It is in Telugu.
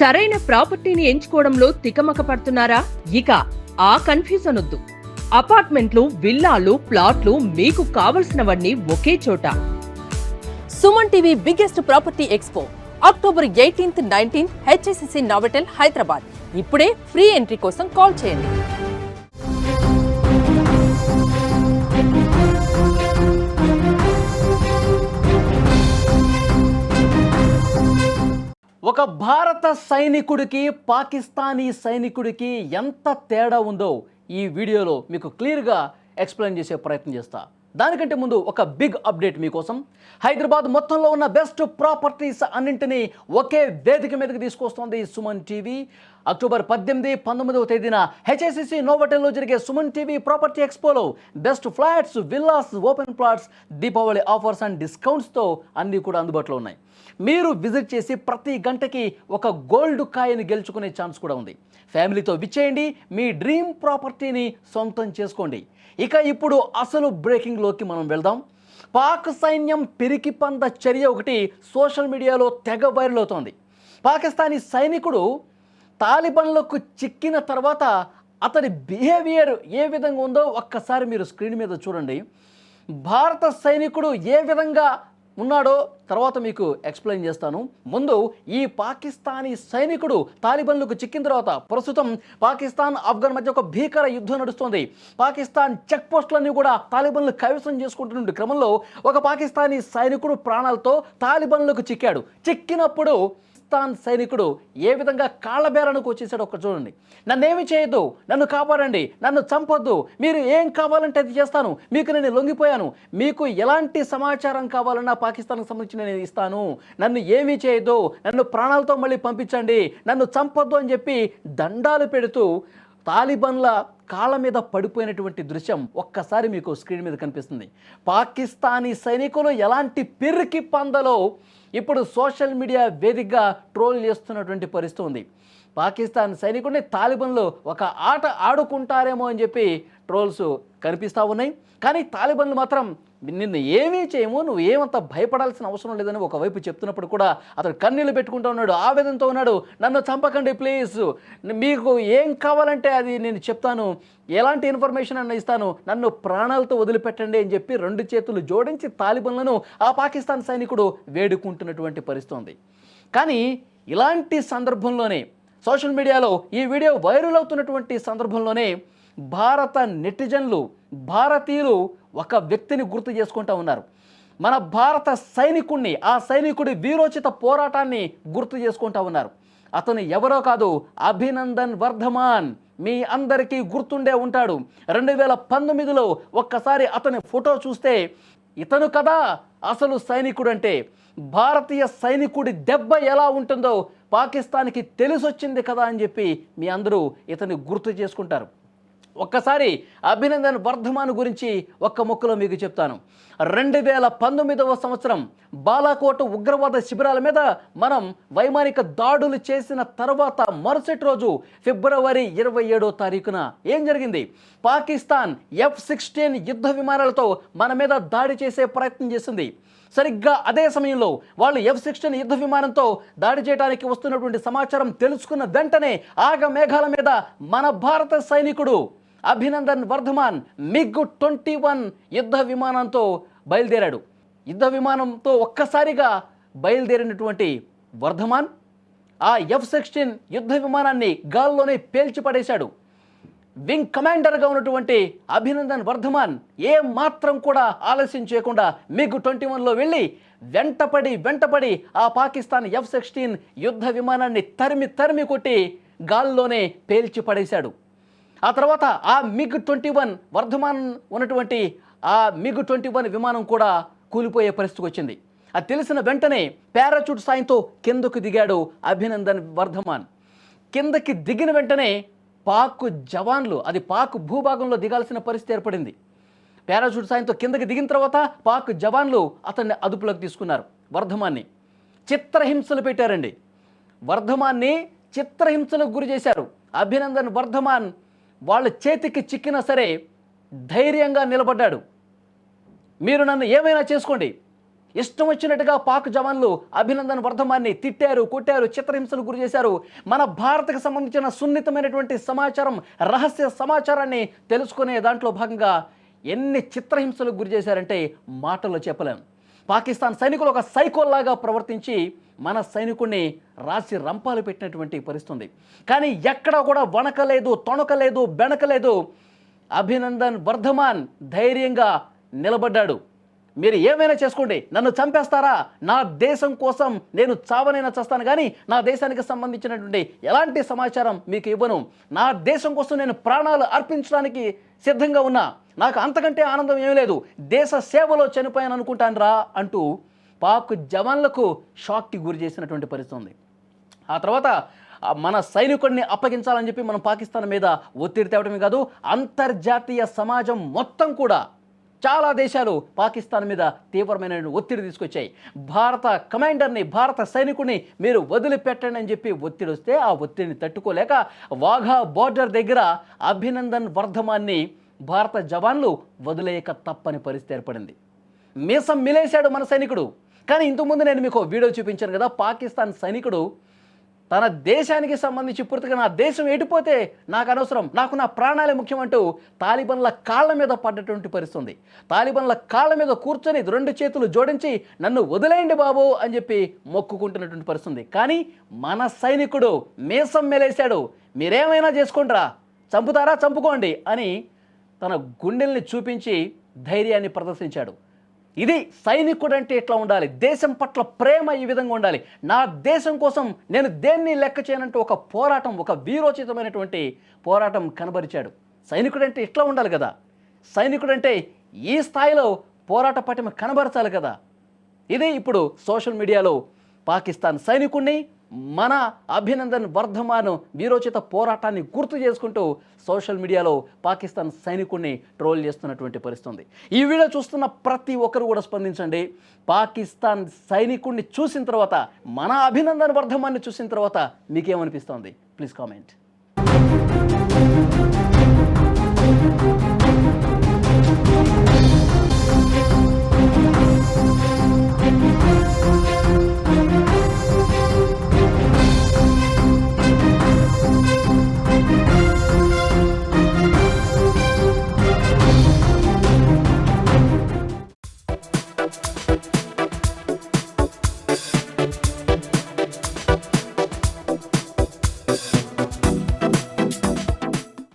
సరైన ప్రాపర్టీని ఎంచుకోవడంలో తికమక పడుతున్నారా? ఇక ఆ కన్ఫ్యూజన్ వద్దు. అపార్ట్మెంట్లు, విల్లాలు, ప్లాట్లు మీకు కావలసినవన్నీ ఒకే చోట. Suman TV biggest property expo October 18th, 19th HSCC Novotel Hyderabad. ఇప్పుడే ఫ్రీ ఎంట్రీ కోసం కాల్ చేయండి. ఒక భారత సైనికుడికి పాకిస్తానీ సైనికుడికి ఎంత తేడా ఉందో ఈ వీడియోలో మీకు క్లియర్గా ఎక్స్ప్లెయిన్ చేసే ప్రయత్నం చేస్తా. దానికంటే ముందు ఒక బిగ్ అప్డేట్ మీకోసం. హైదరాబాద్ మొత్తంలో ఉన్న బెస్ట్ ప్రాపర్టీస్ అన్నింటినీ ఒకే వేదిక మీదకి తీసుకొస్తోంది సుమన్ టీవీ. అక్టోబర్ 18, 19వ తేదీన హెచ్ఎస్సిసి నోవోటెల్లో జరిగే సుమన్ టీవీ ప్రాపర్టీ ఎక్స్పోలో best flats, villas, open plots, Deepavali offers and డిస్కౌంట్స్తో అన్నీ కూడా అందుబాటులో ఉన్నాయి. మీరు విజిట్ చేసి ప్రతి గంటకి ఒక గోల్డ్ కాయిన్ గెలుచుకునే ఛాన్స్ కూడా ఉంది. ఫ్యామిలీతో విచ్చేయండి, మీ డ్రీమ్ ప్రాపర్టీని సొంతం చేసుకోండి. ఇక ఇప్పుడు అసలు బ్రేకింగ్లోకి మనం వెళ్దాం. పాక్ సైన్యం పిరికి పంద చర్య ఒకటి సోషల్ మీడియాలో తెగ వైరల్ అవుతోంది. పాకిస్తానీ సైనికుడు తాలిబాన్లకు చిక్కిన తర్వాత అతని బిహేవియర్ ఏ విధంగా ఉందో ఒక్కసారి మీరు స్క్రీన్ మీద చూడండి. భారత సైనికుడు ఏ విధంగా ఉన్నాడో తర్వాత మీకు ఎక్స్ప్లెయిన్ చేస్తాను. ముందు ఈ పాకిస్తానీ సైనికుడు తాలిబాన్లకు చిక్కిన తర్వాత ప్రస్తుతం పాకిస్తాన్, ఆఫ్ఘన్ మధ్య ఒక భీకర యుద్ధం నడుస్తోంది. పాకిస్తాన్ చెక్ పోస్టులన్నీ కూడా తాలిబాన్లు కైవసం చేసుకుంటున్న క్రమంలో ఒక పాకిస్తానీ సైనికుడు ప్రాణాలతో తాలిబాన్లకు చిక్కాడు. చిక్కినప్పుడు పాకిస్తాన్ సైనికుడు ఏ విధంగా కాళ్ళబేరానికి వచ్చేసాడు ఒక్క చూడండి. నన్నేమి చేయొద్దు, నన్ను కాపాడండి, నన్ను చంపొద్దు, మీరు ఏం కావాలంటే అది చేస్తాను, మీకు నేను లొంగిపోయాను, మీకు ఎలాంటి సమాచారం కావాలన్నా పాకిస్తాన్కి సంబంధించి నేను ఇస్తాను, నన్ను ఏమీ చేయొద్దు, నన్ను ప్రాణాలతో మళ్ళీ పంపించండి, నన్ను చంపొద్దు అని చెప్పి దండాలు పెడుతూ తాలిబాన్ల కాళ్ళ మీద పడిపోయినటువంటి దృశ్యం ఒక్కసారి మీకు స్క్రీన్ మీద కనిపిస్తుంది. పాకిస్తానీ సైనికులు ఎలాంటి పిరికి పందలో ఇప్పుడు సోషల్ మీడియా వేదికగా ట్రోల్ చేస్తున్నటువంటి పరిస్థితి ఉంది. పాకిస్తాన్ సైనికుడిని తాలిబాన్లు ఒక ఆట ఆడుకుంటారేమో అని చెప్పి ట్రోల్స్ కనిపిస్తూ ఉన్నాయి. కానీ తాలిబాన్లు మాత్రం నిన్ను ఏమీ చేయము, నువ్వు ఏమంత భయపడాల్సిన అవసరం లేదని ఒకవైపు చెప్తున్నప్పుడు కూడా అతను కన్నీళ్ళు పెట్టుకుంటూ ఉన్నాడు, ఆవేదనతో ఉన్నాడు. నన్ను చంపకండి ప్లీజ్, మీకు ఏం కావాలంటే అది నేను చెప్తాను, ఎలాంటి ఇన్ఫర్మేషన్ అన్న ఇస్తాను, నన్ను ప్రాణాలతో వదిలిపెట్టండి అని చెప్పి రెండు చేతులు జోడించి తాలిబాన్లను ఆ పాకిస్తాన్ సైనికుడు వేడుకుంటున్నటువంటి పరిస్థితి ఉంది. కానీ ఇలాంటి సందర్భంలోనే సోషల్ మీడియాలో ఈ వీడియో వైరల్ అవుతున్నటువంటి సందర్భంలోనే భారత నెటిజన్లు, భారతీయులు ఒక వ్యక్తిని గుర్తు చేసుకుంటూ ఉన్నారు. మన భారత సైనికుడిని, ఆ సైనికుడి వీరోచిత పోరాటాన్ని గుర్తు చేసుకుంటూ ఉన్నారు. అతను ఎవరో కాదు, అభినందన్ వర్ధమాన్. మీ అందరికీ గుర్తుండే ఉంటాడు. 2019లో ఒక్కసారి అతని ఫోటో చూస్తే ఇతను కదా అసలు సైనికుడు అంటే, భారతీయ సైనికుడి దెబ్బ ఎలా ఉంటుందో పాకిస్తాన్కి తెలిసొచ్చింది కదా అని చెప్పి మీ అందరూ ఇతన్ని గుర్తు చేసుకుంటారు. ఒక్కసారి అభినందన్ వర్ధమాన్ గురించి ఒక్క ముక్కలో మీకు చెప్తాను. 2019వ సంవత్సరం బాలాకోట్ ఉగ్రవాద శిబిరాల మీద మనం వైమానిక దాడులు చేసిన తర్వాత మరుసటి రోజు ఫిబ్రవరి 27వ తారీఖున ఏం జరిగింది? పాకిస్తాన్ F-16 యుద్ధ విమానాలతో మన మీద దాడి చేసే ప్రయత్నం చేసింది. సరిగ్గా అదే సమయంలో వాళ్ళు F-16 యుద్ధ విమానంతో దాడి చేయడానికి వస్తున్నటువంటి సమాచారం తెలుసుకున్న వెంటనే ఆగమేఘాల మీద మన భారత సైనికుడు అభినందన్ వర్ధమాన్ MiG-21 యుద్ధ విమానంతో బయలుదేరాడు. యుద్ధ విమానంతో ఒక్కసారిగా బయలుదేరినటువంటి వర్ధమాన్ ఆ F-16 యుద్ధ విమానాన్ని గాల్లోనే పేల్చి పడేశాడు. వింగ్ కమాండర్గా ఉన్నటువంటి అభినందన్ వర్ధమాన్ ఏ మాత్రం కూడా ఆలస్యం చేయకుండా MiG-21లో వెళ్ళి వెంటపడి ఆ పాకిస్తాన్ F-16 యుద్ధ విమానాన్ని తరిమి కొట్టి గాల్లోనే పేల్చి పడేశాడు. ఆ తర్వాత ఆ MiG-21 వర్ధమాన్ ఉన్నటువంటి ఆ MiG-21 విమానం కూడా కూలిపోయే పరిస్థితికి వచ్చింది. అది తెలిసిన వెంటనే పారాచూట్ సాయంతో కిందకు దిగాడు అభినందన్ వర్ధమాన్. కిందకి దిగిన వెంటనే పాక్ జవాన్లు, అది పాక్ భూభాగంలో దిగాల్సిన పరిస్థితి ఏర్పడింది. పారాచూట్ సాయంతో కిందకి దిగిన తర్వాత పాక్ జవాన్లు అతన్ని అదుపులోకి తీసుకున్నారు. వర్ధమాన్ని చిత్రహింసలు పెట్టారండి. వర్ధమాన్ని చిత్రహింసలకు గురి చేశారు. అభినందన్ వర్ధమాన్ వాళ్ళ చేతికి చిక్కినా సరే ధైర్యంగా నిలబడ్డాడు. మీరు నన్ను ఏమైనా చేసుకోండి, ఇష్టం వచ్చినట్టుగా పాక్ జవాన్లు అభినందన్ వర్ధమాన్ని తిట్టారు, కొట్టారు, చిత్రహింసలు గురి చేశారు. మన భారత్కు సంబంధించిన సున్నితమైనటువంటి సమాచారం, రహస్య సమాచారాన్ని తెలుసుకునే దాంట్లో భాగంగా ఎన్ని చిత్రహింసలకు గురి చేశారంటే మాటల్లో చెప్పలేం. పాకిస్తాన్ సైనికులు ఒక సైకోల్లాగా ప్రవర్తించి మన సైనికుడిని రాసి రంపాలు పెట్టినటువంటి పరిస్థితుంది. కానీ ఎక్కడా కూడా వణకలేదు, తొణకలేదు, బెణకలేదు. అభినందన్ వర్ధమాన్ ధైర్యంగా నిలబడ్డాడు. మీరు ఏమైనా చేసుకోండి, నన్ను చంపేస్తారా, నా దేశం కోసం నేను చావనైనా చేస్తాను, కానీ నా దేశానికి సంబంధించినటువంటి ఎలాంటి సమాచారం మీకు ఇవ్వను. నా దేశం కోసం నేను ప్రాణాలు అర్పించడానికి సిద్ధంగా ఉన్నా. నాకు అంతకంటే ఆనందం ఏమీ లేదు. దేశ సేవలో చనిపోయాను అనుకుంటాను రా అంటూ పాక్ జవాన్లకు షాక్కి గురి చేసినటువంటి పరిస్థితి ఉంది. ఆ తర్వాత మన సైనికుడిని అప్పగించాలని చెప్పి మనం పాకిస్తాన్ మీద ఒత్తిడి తేవడమే కాదు, అంతర్జాతీయ సమాజం మొత్తం కూడా చాలా దేశాలు పాకిస్తాన్ మీద తీవ్రమైన ఒత్తిడి తీసుకొచ్చాయి. భారత కమాండర్ని, భారత సైనికుడిని మీరు వదిలిపెట్టండి అని చెప్పి ఒత్తిడి వస్తే ఆ ఒత్తిడిని తట్టుకోలేక వాఘా బోర్డర్ దగ్గర అభినందన్ వర్ధమాన్ని భారత జవాన్లు వదిలేయక తప్పని పరిస్థితి ఏర్పడింది. మీసం మిలేశాడు మన సైనికుడు. కానీ ఇంతకుముందు నేను మీకు వీడియో చూపించాను కదా, పాకిస్తాన్ సైనికుడు తన దేశానికి సంబంధించి పూర్తిగా నా దేశం ఎడిపోతే నాకు అనవసరం, నాకు నా ప్రాణాలే ముఖ్యమంటూ తాలిబన్ల కాళ్ళ మీద పడ్డటువంటి పరిస్థితుంది. తాలిబన్ల కాళ్ళ మీద కూర్చొని 2 చేతులు జోడించి నన్ను వదిలేయండి బాబు అని చెప్పి మొక్కుకుంటున్నటువంటి పరిస్థితుంది. కానీ మన సైనికుడు మీసం మెలేశాడు. మీరేమైనా చేసుకుంటారా, చంపుతారా చంపుకోండి అని తన గుండెల్ని చూపించి ధైర్యాన్ని ప్రదర్శించాడు. ఇది సైనికుడు అంటే ఇట్లా ఉండాలి. దేశం పట్ల ప్రేమ ఈ విధంగా ఉండాలి. నా దేశం కోసం నేను దేన్ని లెక్క చేయనంటూ ఒక పోరాటం, ఒక వీరోచితమైనటువంటి పోరాటం కనబరిచాడు. సైనికుడు అంటే ఇట్లా ఉండాలి కదా. సైనికుడు అంటే ఈ స్థాయిలో పోరాట పటిమ కనబరచాలి కదా. ఇది ఇప్పుడు సోషల్ మీడియాలో పాకిస్తాన్ సైనికుడిని, మన అభినందన్ వర్ధమాన్ వీరోచిత పోరాటాన్ని గుర్తు చేసుకుంటూ సోషల్ మీడియాలో పాకిస్తాన్ సైనికుడిని ట్రోల్ చేస్తున్నటువంటి పరిస్థితి. ఈ వీడియో చూస్తున్న ప్రతి ఒక్కరు కూడా స్పందించండి. పాకిస్తాన్ సైనికుడిని చూసిన తర్వాత, మన అభినందన్ వర్ధమాన్ని చూసిన తర్వాత మీకేమనిపిస్తోంది? Please comment.